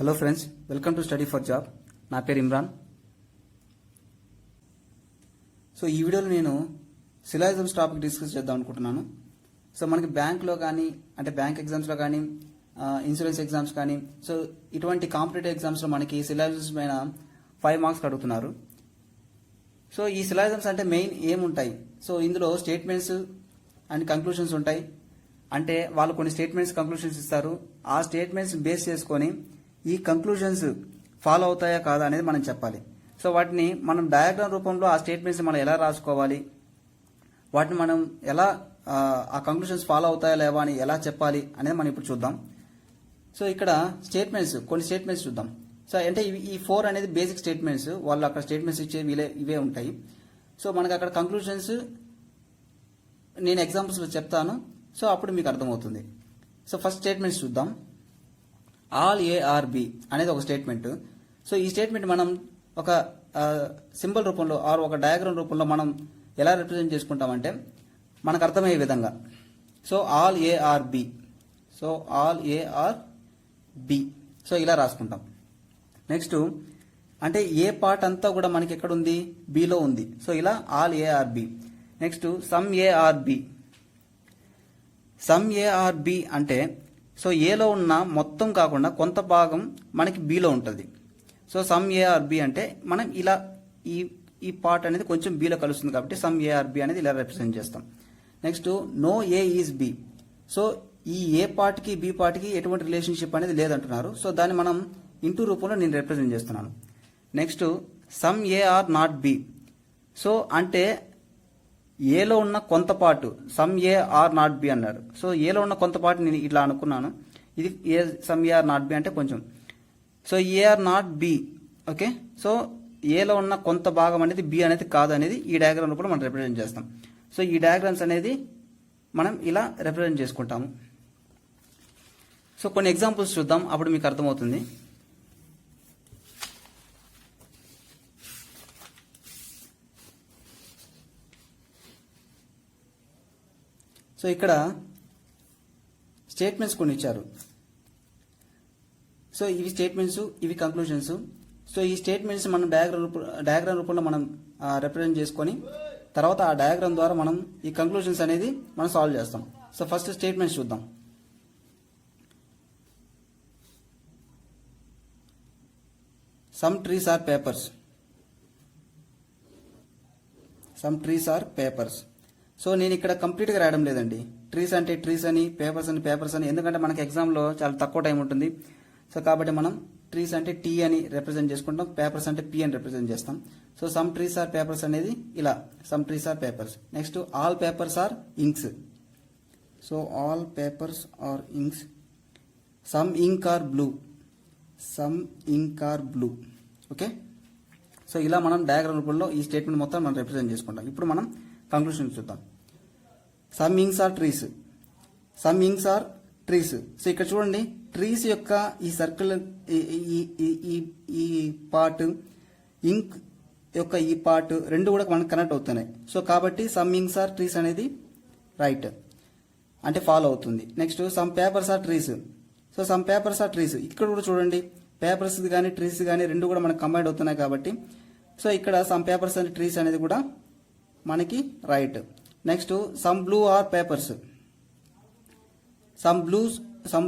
Hello friends, welcome to study for job. నా పేరు Imran. So ఈ వీడియోలో నేను సిలాజిజమ్స్ టాపిక్ డిస్కస్ చేద్దాం అనుకుంటున్నాను. సో మనకి బ్యాంక్లో కానీ అంటే బ్యాంక్ ఎగ్జామ్స్లో కానీ ఇన్సూరెన్స్ ఎగ్జామ్స్ కానీ సో ఇటువంటి కాంపిటేటివ్ ఎగ్జామ్స్లో మనకి సిలాజిజమ్స్ పైన 5 మార్క్స్ అడుగుతున్నారు. సో ఈ సిలాజిజమ్స్ అంటే మెయిన్ ఏముంటాయి? సో ఇందులో స్టేట్మెంట్స్ అండ్ కంక్లూషన్స్ ఉంటాయి. అంటే వాళ్ళు కొన్ని స్టేట్మెంట్స్ కంక్లూషన్స్ ఇస్తారు. ఆ స్టేట్మెంట్స్ బేస్ చేసుకొని ఈ కంక్లూషన్స్ ఫాలో అవుతాయా కాదా అనేది మనం చెప్పాలి. సో వాటిని మనం డయాగ్రామ్ రూపంలో ఆ స్టేట్మెంట్స్ మనం ఎలా రాసుకోవాలి, వాటిని మనం ఎలా ఆ కంక్లూషన్స్ ఫాలో అవుతాయా లేవా అని ఎలా చెప్పాలి అనేది మనం ఇప్పుడు చూద్దాం. సో ఇక్కడ స్టేట్మెంట్స్, కొన్ని స్టేట్మెంట్స్ చూద్దాం. సో అంటే ఈ 4 అనేది బేసిక్ స్టేట్మెంట్స్. వాళ్ళు అక్కడ స్టేట్మెంట్స్ ఇచ్చే ఇవే ఉంటాయి. సో మనకి అక్కడ కంక్లూషన్స్ నేను ఎగ్జాంపుల్స్లో చెప్తాను. సో అప్పుడు మీకు అర్థమవుతుంది. సో ఫస్ట్ స్టేట్మెంట్స్ చూద్దాం. ఆల్ ఏ ఆర్ బి అనేది ఒక స్టేట్మెంట్. సో ఈ స్టేట్మెంట్ మనం ఒక సింబల్ రూపంలో ఆర్ ఒక డయాగ్రామ్ రూపంలో మనం ఎలా రిప్రజెంట్ చేసుకుంటామంటే మనకు అర్థమయ్యే విధంగా. So all A are B, so all A are B, so ఇలా రాసుకుంటాం. నెక్స్ట్ అంటే ఏ పార్ట్ అంతా కూడా మనకి ఎక్కడ ఉంది? బిలో ఉంది. సో ఇలా all A are B. Next some A are B. Some A are B అంటే సో ఏలో ఉన్న మొత్తం కాకుండా కొంత భాగం మనకి బిలో ఉంటుంది. So some A are B అంటే మనం ఇలా ఈ పార్ట్ అనేది కొంచెం బిలో కలుస్తుంది కాబట్టి సమ్ ఏ ఆర్ బి అనేది ఇలా రిప్రజెంట్ చేస్తాం. Next no A is B. So ఈ ఏ పార్ట్కి బి పార్ట్కి ఎటువంటి రిలేషన్షిప్ అనేది లేదంటున్నారు. సో దాన్ని మనం ఇంటూ రూపంలో నేను రిప్రజెంట్ చేస్తున్నాను. Next some A or not B. So అంటే ఏలో ఉన్న కొంత part some A or not B అన్నారు. సో ఏలో ఉన్న కొంత పార్ట్ నేను ఇట్లా అనుకున్నాను. ఇది A some A or not B అంటే కొంచెం. So A or not B, okay. So ఏలో ఉన్న కొంత భాగం అనేది బి అనేది కాదు అనేది ఈ డయాగ్రామ్ కూడా మనం రిప్రజెంట్ చేస్తాం. సో ఈ డయాగ్రామ్స్ అనేది మనం ఇలా రిప్రజెంట్ చేసుకుంటాము. సో కొన్ని ఎగ్జాంపుల్స్ చూద్దాం, అప్పుడు మీకు అర్థమవుతుంది. సో ఇక్కడ స్టేట్మెంట్స్ కొన్ని ఇచ్చారు. సో ఇవి స్టేట్మెంట్స్, ఇవి కంక్లూషన్స్. సో ఈ స్టేట్మెంట్స్ మనం డయాగ్రామ్ రూపంలో మనం రిప్రజెంట్ చేసుకొని తర్వాత ఆ డయాగ్రామ్ ద్వారా మనం ఈ కంక్లూషన్స్ అనేది మనం సాల్వ్ చేస్తాం. సో ఫస్ట్ స్టేట్మెంట్స్ చూద్దాం. Some trees are papers. Some trees are papers. So నేను ఇక్కడ కంప్లీట్గా రాయడం లేదండి. ట్రీస్ అంటే ట్రీస్ అని, పేపర్స్ అని పేపర్స్ అని, ఎందుకంటే మనకి ఎగ్జామ్లో చాలా తక్కువ టైం ఉంటుంది. సో కాబట్టి మనం ట్రీస్ అంటే టీ అని రిప్రజెంట్ చేసుకుంటాం, పేపర్స్ అంటే పి అని రిప్రజెంట్ చేస్తాం. So some trees are papers అనేది ఇలా some trees are papers. Next all papers are inks. So all papers are inks. Some ink are blue. Some ink are blue, okay. So ఇలా మనం diagram రూపంలో ఈ statement మొత్తం మనం represent చేసుకుంటాం. ఇప్పుడు మనం కంక్లూషన్ చూద్దాం. Some inks are trees. Some inks are trees. So ఇక్కడ చూడండి, ట్రీస్ యొక్క ఈ సర్కిల్ ఈ పార్ట్, ఇంక్ యొక్క ఈ పార్ట్ రెండు కూడా మనకు కనెక్ట్ అవుతున్నాయి. సో కాబట్టి సమ్ ఇంక్స్ ఆర్ ట్రీస్ అనేది రైట్ అంటే ఫాలో అవుతుంది. Next some papers are trees. So some papers are trees. ఇక్కడ కూడా చూడండి, పేపర్స్ కానీ ట్రీస్ కానీ రెండు కూడా మనకు కంబైండ్ అవుతున్నాయి కాబట్టి సో ఇక్కడ సమ్ పేపర్స్ అండ్ ట్రీస్ అనేది కూడా మనకి right. Next some blue are papers. Some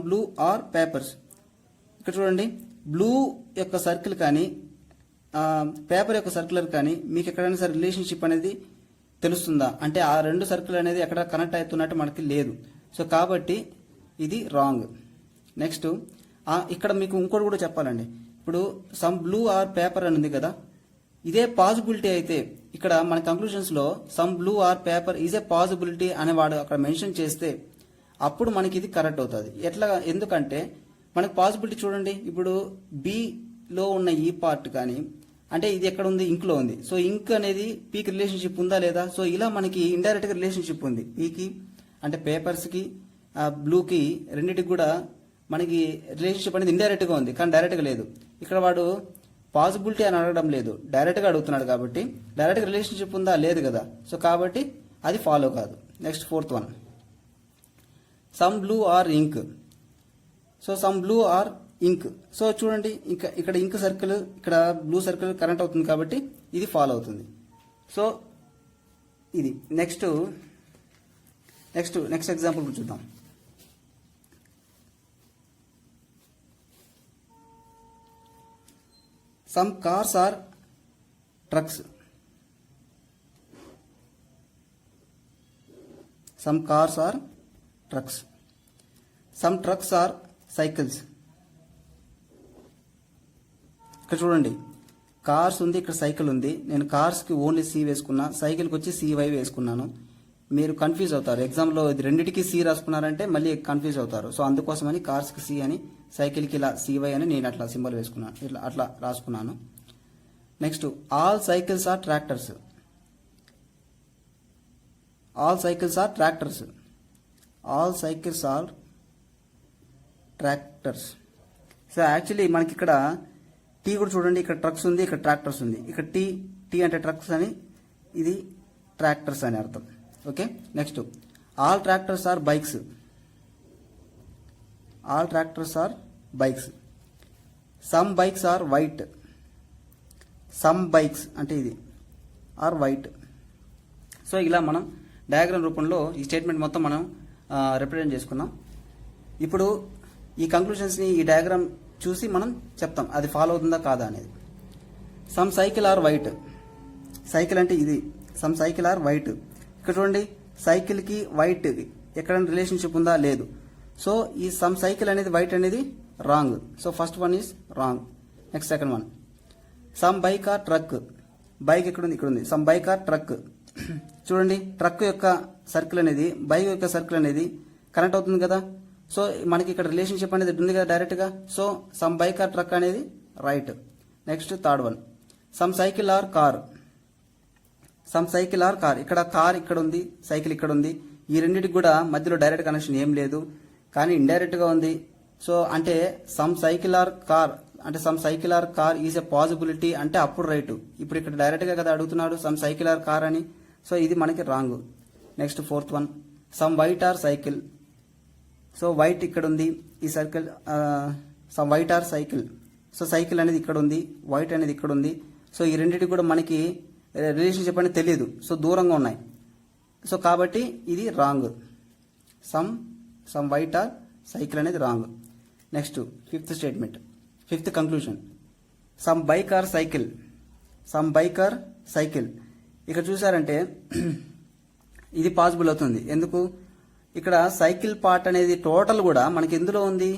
blue are papers. ఇక్కడ చూడండి, బ్లూ యొక్క సర్కిల్ కానీ పేపర్ యొక్క సర్కిలర్ కానీ మీకు ఎక్కడైనా సరే రిలేషన్షిప్ అనేది తెలుస్తుందా అంటే ఆ రెండు సర్కిల్ అనేది ఎక్కడ కనెక్ట్ అవుతున్నట్టు మనకి లేదు. సో కాబట్టి ఇది రాంగ్. నెక్స్ట్ ఇక్కడ మీకు ఇంకోటి కూడా చెప్పాలండి. ఇప్పుడు సమ్ బ్లూ ఆర్ పేపర్ అని ఉంది కదా, ఇదే పాసిబిలిటీ అయితే ఇక్కడ మన కంక్లూషన్స్ లో some blue are paper is a possibility అనేవాడు అక్కడ మెన్షన్ చేస్తే అప్పుడు మనకి ఇది కరెక్ట్ అవుతుంది. ఎట్లా? ఎందుకంటే మనకి పాసిబిలిటీ చూడండి, ఇప్పుడు బిలో ఉన్న ఈ పార్ట్ కానీ అంటే ఇది ఎక్కడ ఉంది? ఇంక్ లో ఉంది. సో ఇంక్ అనేది పీకి రిలేషన్షిప్ ఉందా లేదా? సో ఇలా మనకి ఇండైరెక్ట్ గా రిలేషన్షిప్ ఉంది. పీకి అంటే పేపర్స్ కి బ్లూకి రెండింటికి కూడా మనకి రిలేషన్షిప్ అనేది ఇండైరెక్ట్ గా ఉంది, కానీ డైరెక్ట్ గా లేదు. ఇక్కడ వాడు పాసిబిలిటీ అని అడగడం లేదు, డైరెక్ట్గా అడుగుతున్నాడు కాబట్టి డైరెక్ట్గా రిలేషన్షిప్ ఉందా? లేదు కదా. సో కాబట్టి అది ఫాలో కాదు. Next 4th one, some blue are ink. So some blue are ink. So చూడండి ఇక్కడ ఇంక్ సర్కిల్, ఇక్కడ బ్లూ సర్కిల్ కనెక్ట్ అవుతుంది కాబట్టి ఇది ఫాలో అవుతుంది. సో ఇది నెక్స్ట్ ఎగ్జాంపుల్ చూద్దాం. Some cars are trucks. Some cars are trucks. Some trucks are cycles. ఇక్కడ చూడండి, కార్స్ ఉంది, ఇక్కడ సైకిల్ ఉంది. నేను కార్స్కి ఓన్లీ సి వేసుకున్నా, సైకిల్కి వచ్చి సివై వేసుకున్నాను. మీరు కన్ఫ్యూజ్ అవుతారు. ఎగ్జామ్లో ఇది రెండింటికి సి రాసుకున్నారంటే మళ్ళీ కన్ఫ్యూజ్ అవుతారు. సో అందుకోసమని కార్స్కి సి అని, సైకిల్కి ఇలా సివై అని నేను అట్లా సింబల్ వేసుకున్నాను, ఇట్లా అట్లా రాసుకున్నాను. Next all cycles are tractors. All cycles are tractors. All cycles are tractors. So actually మనకి ఇక్కడ టీ కూడా చూడండి, ఇక్కడ ట్రక్స్ ఉంది, ఇక్కడ ట్రాక్టర్స్ ఉంది. ఇక్కడ టీ అంటే ట్రక్స్ అని, ఇది ట్రాక్టర్స్ అని అర్థం. Okay, next all tractors are bikes. All tractors are bikes. Some bikes are white. Some bikes అంటే ఇది ఆర్ వైట్. సో ఇలా మనం డయాగ్రామ్ రూపంలో ఈ స్టేట్మెంట్ మొత్తం మనం రిప్రజెంట్ చేసుకున్నాం. ఇప్పుడు ఈ కంక్లూషన్స్ని ఈ డయాగ్రామ్ చూసి మనం చెప్తాం అది ఫాలో అవుతుందా కాదా అనేది. Some cycle are white. Cycle అంటే ఇది. Some cycle are white. ఇక్కడ చూడండి, సైకిల్కి వైట్ ఎక్కడైనా రిలేషన్షిప్ ఉందా? లేదు. సో ఈ సమ్ సైకిల్ అనేది వైట్ అనేది wrong. So first one is wrong. Next second one, some bike or truck. Bike ఎక్కడ ఉంది? ఇక్కడ ఉంది. Some bike or truck. చూడండి, ట్రక్ యొక్క సర్కిల్ అనేది బైక్ యొక్క సర్కిల్ అనేది కనెక్ట్ అవుతుంది కదా. సో మనకి ఇక్కడ రిలేషన్షిప్ అనేది ఉంది కదా డైరెక్ట్గా. So some bike or truck అనేది right. Next third one, some cycle are car. Some cycle are car. ఇక్కడ కార్ ఇక్కడ ఉంది, సైకిల్ ఇక్కడ ఉంది. ఈ రెండింటికి కూడా మధ్యలో డైరెక్ట్ కనెక్షన్ ఏం లేదు, కానీ ఇండైరెక్ట్గా ఉంది. సో అంటే సమ్ సైకిల్ ఆర్ కార్ అంటే some cycle are car is a possibility అంటే అప్పుడు రైట్. ఇప్పుడు ఇక్కడ డైరెక్ట్గా కదా అడుగుతున్నాడు సమ్ సైకిల్ ఆర్ కార్ అని. సో ఇది మనకి wrong. Next fourth one, some white are cycle. So white ఇక్కడ ఉంది, ఈ circle some white are cycle. So cycle అనేది ఇక్కడ ఉంది, వైట్ అనేది ఇక్కడ ఉంది. సో ఈ రెండింటికి కూడా మనకి రిలేషన్షిప్ అనేది తెలియదు, సో దూరంగా ఉన్నాయి. సో కాబట్టి ఇది wrong. Some white are cycle అనేది wrong. Next fifth statement, fifth conclusion, some bike are cycle. Some bike are cycle. ఇక్కడ చూసారంటే ఇది పాసిబుల్ అవుతుంది. ఎందుకు? ఇక్కడ సైకిల్ పార్ట్ అనేది టోటల్ కూడా మనకి ఎందులో ఉంది?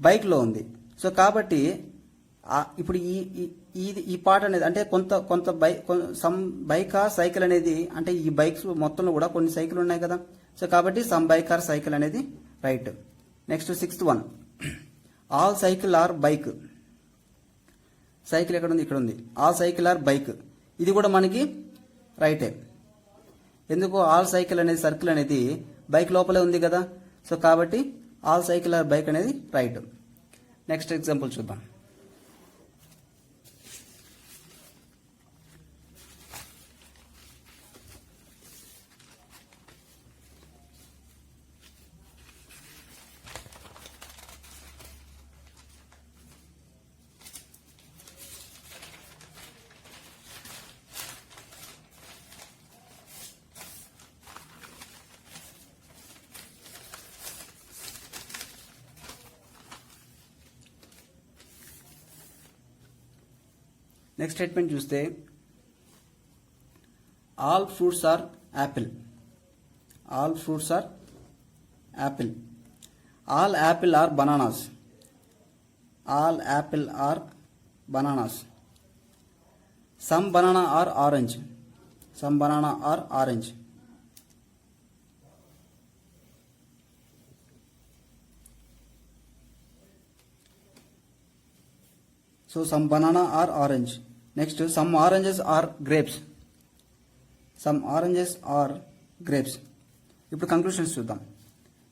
బైక్లో ఉంది. సో కాబట్టి ఇప్పుడు ఈ పార్ట్ అనేది అంటే కొంత సమ్ బైక్ ఆర్ సైకిల్ అనేది అంటే ఈ బైక్స్ మొత్తంలో కూడా కొన్ని సైకిల్ ఉన్నాయి కదా. సో కాబట్టి సమ్ బైక్ ఆర్ సైకిల్ అనేది right. Next sixth one, all cycle are bike. Cycle ఎక్కడ ఉంది? ఇక్కడ ఉంది. All cycle are bike. ఇది కూడా మనకి రైటే. ఎందుకు? ఆల్ సైకిల్ అనేది సర్కిల్ అనేది బైక్ లోపలే ఉంది కదా. సో కాబట్టి ఆల్ సైకిల్ ఆర్ బైక్ అనేది రైట్. నెక్స్ట్ ఎగ్జాంపుల్ చూద్దాం. నెక్స్ట్ స్టేట్మెంట్ చూస్తే all fruits are apple. All fruits are apple. All apple are bananas. All apple are bananas. Some banana are orange. Some banana are orange. So some banana are orange. Next, some oranges are grapes. Some oranges are grapes. ఇప్పుడు conclusions చూద్దాం.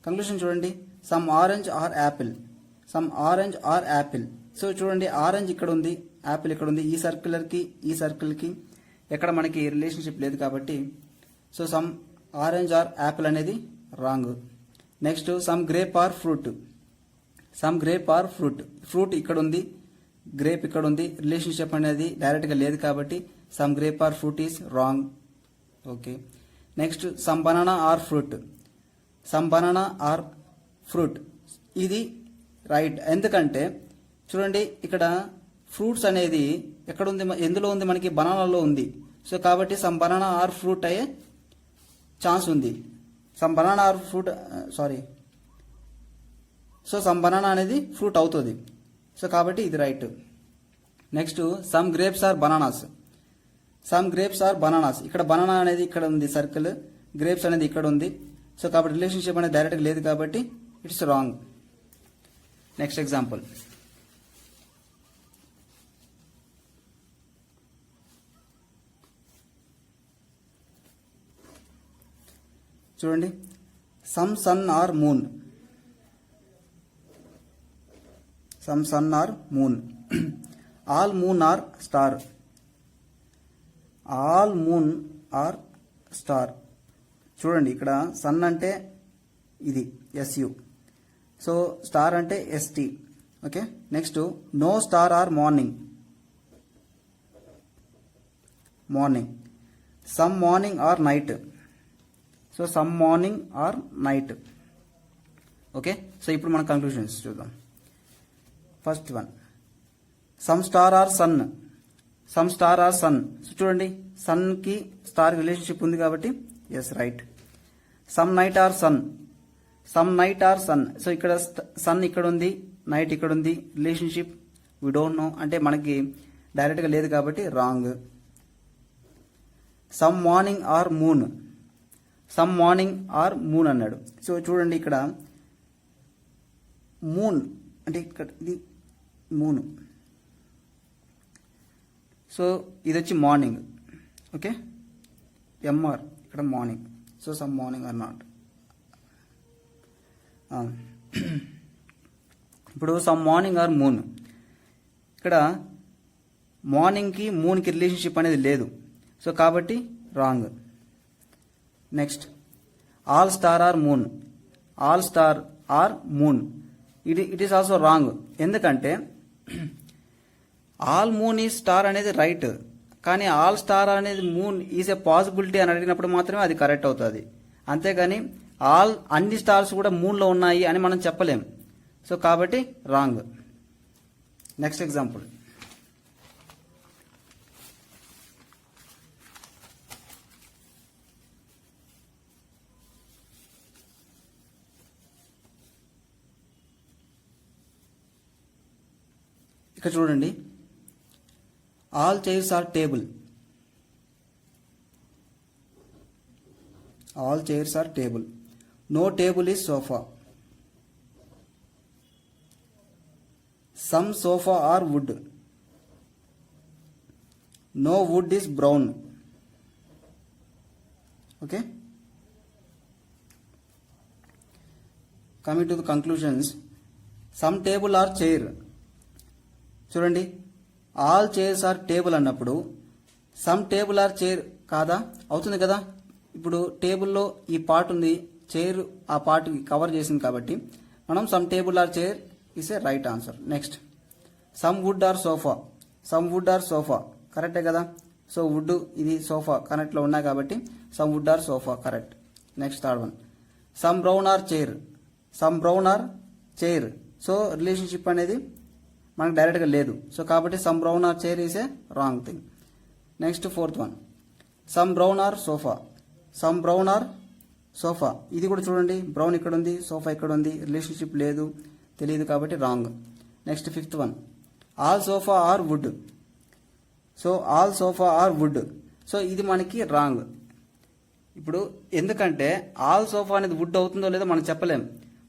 Conclusion చూడండి, some orange or Apple. Some orange or Apple. So చూడండి, orange ఇక్కడ ఉంది, Apple ఇక్కడ ఉంది. ఈ సర్కిల్కి ఎక్కడ మనకి రిలేషన్షిప్ లేదు కాబట్టి so some orange or apple అనేది wrong. Next, some grape or fruit. Some grape or fruit. Fruit ఇక్కడ ఉంది, గ్రేప్ ఇక్కడ ఉంది. రిలేషన్షిప్ అనేది డైరెక్ట్గా లేదు కాబట్టి some grape or fruit is wrong. Okay. Next some banana are fruit. Some banana are fruit ఇది రైట్. ఎందుకంటే చూడండి ఇక్కడ ఫ్రూట్స్ అనేది ఎక్కడ ఉంది, ఎందులో ఉంది, మనకి బనానాలో ఉంది. సో కాబట్టి సమ్ బనానా ఆర్ ఫ్రూట్ అయ్యే ఛాన్స్ ఉంది. Some banana are fruit so some banana అనేది ఫ్రూట్ అవుతుంది. సో కాబట్టి ఇది right. Next some grapes are bananas. Some grapes are bananas. ఇక్కడ బనానా అనేది ఇక్కడ ఉంది సర్కిల్, గ్రేప్స్ అనేది ఇక్కడ ఉంది. సో కాబట్టి రిలేషన్షిప్ అనేది డైరెక్ట్గా లేదు కాబట్టి ఇట్స్ రాంగ్. Next example. చూడండి, some sun or moon. Some sun or moon. All moon or star. All moon or star. చూడండి ఇక్కడ సన్ అంటే ఇది ఎస్యు, సో స్టార్ అంటే S T. Okay. Next no star or morning. Morning. Some morning or night. So some morning or night. Okay. So ఇప్పుడు మన conclusions చూద్దాం. First one, some star or sun. Some star or sun. So చూడండి sun కి star relationship ఉంది కాబట్టి yes right. Some night are sun. Some night are sun. So ఇక్కడ sun ఇక్కడ ఉంది, నైట్ ఇక్కడ ఉంది. రిలేషన్షిప్ వీ డోంట్ నో, అంటే మనకి డైరెక్ట్గా లేదు కాబట్టి wrong. Some morning are moon. Some morning are moon అన్నాడు. సో చూడండి ఇక్కడ మూన్ అంటే ఇక్కడ ఇది మూన్. సో ఇది వచ్చి మార్నింగ్. ఓకే. ఎంఆర్ ఇక్కడ morning. So some morning are not. ఇప్పుడు సమ్ మార్నింగ్ ఆర్ మూన్. ఇక్కడ మార్నింగ్కి మూన్కి రిలేషన్షిప్ అనేది లేదు. సో కాబట్టి wrong. Next all star are moon. All star are moon. It is also wrong. ఎందుకంటే ఆల్ మూన్ ఈ స్టార్ అనేది రైట్, కానీ ఆల్ స్టార్ అనేది మూన్ ఈజ్ ఏ పాసిబిలిటీ అని అడిగినప్పుడు మాత్రమే అది కరెక్ట్ అవుతుంది. అంతేగాని అన్ని స్టార్స్ కూడా మూన్లో ఉన్నాయి అని మనం చెప్పలేం. సో కాబట్టి రాంగ్. Next example. ఇక్కడ చూడండి, all chairs are table. All chairs are table. No table is sofa. Some sofa are wood. No wood is brown. Okay. Coming to the conclusions. Some table are chair. చూడండి, all chairs are table అన్నప్పుడు some table are chair కాదా? అవుతుంది కదా. ఇప్పుడు టేబుల్లో ఈ part ఉంది, chair ఆ పార్ట్ కవర్ చేసింది కాబట్టి మనం some table are chair is a right answer. Next some wood are sofa. Some wood are sofa కరెక్టే కదా. సో వుడ్ ఇది సోఫా కరెక్ట్లో ఉన్నాయి కాబట్టి some wood are sofa correct. Next third one, some brown are chair. Some brown are chair. So relationship అనేది మనకు డైరెక్ట్గా లేదు. సో కాబట్టి some brown are chair is a wrong thing. Next fourth one, some brown are sofa. Some brown are sofa. ఇది కూడా చూడండి, brown ఇక్కడ ఉంది, సోఫా ఇక్కడ ఉంది, రిలేషన్షిప్ లేదు, తెలియదు కాబట్టి wrong. Next fifth one, all sofa are wood. So all sofa are wood. So ఇది మనకి రాంగ్. ఇప్పుడు ఎందుకంటే ఆల్ సోఫా అనేది వుడ్ అవుతుందో లేదో మనం చెప్పలేం.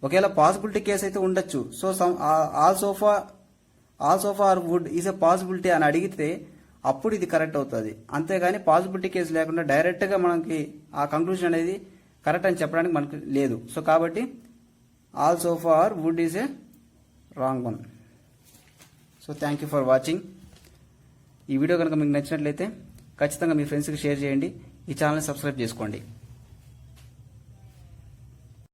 ఒకవేళ పాసిబిలిటీ కేసు అయితే ఉండొచ్చు. So all sofa are wood is a possibility అని అడిగితే అప్పుడు ఇది కరెక్ట్ అవుతుంది. అంతేగాని పాసిబిలిటీ కేసు లేకుండా డైరెక్ట్గా మనకి ఆ కంక్లూజన్ అనేది కరెక్ట్ అని చెప్పడానికి మనకు లేదు. సో కాబట్టి all sofa are wood is a wrong one. So thank you for watching. ఈ వీడియో కనుక మీకు నచ్చినట్లయితే ఖచ్చితంగా మీ ఫ్రెండ్స్కి షేర్ చేయండి. ఈ ఛానల్ని సబ్స్క్రైబ్ చేసుకోండి.